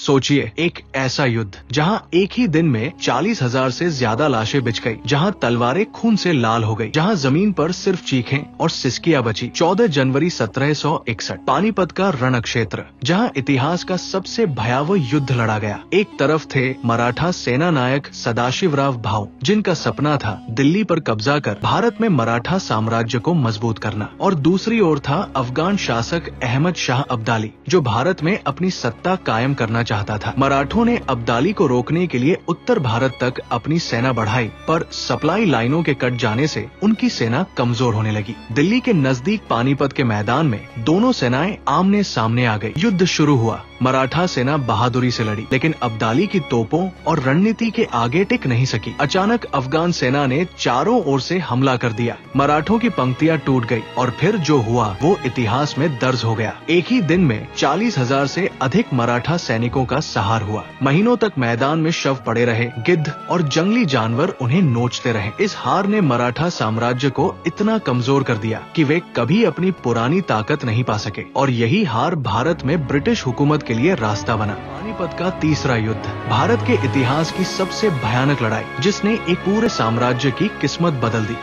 सोचिए, एक ऐसा युद्ध जहां एक ही दिन में 40,000 से ज्यादा लाशें बिछ गई, जहां तलवारें खून से लाल हो गई, जहां जमीन पर सिर्फ चीखें और सिसकियां बची। 14 जनवरी 1761, पानीपत का रण क्षेत्र, जहां इतिहास का सबसे भयावह युद्ध लड़ा गया। एक तरफ थे मराठा सेना नायक सदाशिवराव भाऊ, जिनका सपना था दिल्ली पर कब्जा कर भारत में मराठा साम्राज्य को मजबूत करना, और दूसरी ओर था अफगान शासक अहमद शाह अब्दाली, जो भारत में अपनी सत्ता कायम करना चाहता था। मराठों ने अब्दाली को रोकने के लिए उत्तर भारत तक अपनी सेना बढ़ाई, पर सप्लाई लाइनों के कट जाने से उनकी सेना कमजोर होने लगी। दिल्ली के नजदीक पानीपत के मैदान में दोनों सेनाएं आमने सामने आ गई। युद्ध शुरू हुआ। मराठा सेना बहादुरी से लड़ी, लेकिन अब्दाली की तोपों और रणनीति के आगे टिक नहीं सकी। अचानक अफगान सेना ने चारों ओर से हमला कर दिया। मराठों की पंक्तियां टूट गई, और फिर जो हुआ वो इतिहास में दर्ज हो गया। एक ही दिन में 40,000 से अधिक मराठा सैनिकों का सहार हुआ। महीनों तक मैदान में शव पड़े रहे, गिद्ध और जंगली जानवर उन्हें नोचते रहे। इस हार ने मराठा साम्राज्य को इतना कमजोर कर दिया कि वे कभी अपनी पुरानी ताकत नहीं पा सके, और यही हार भारत में ब्रिटिश हुकूमत के लिए रास्ता बना। पानीपत का तीसरा युद्ध, भारत के इतिहास की सबसे भयानक लड़ाई, जिसने एक पूरे साम्राज्य की किस्मत बदल दी।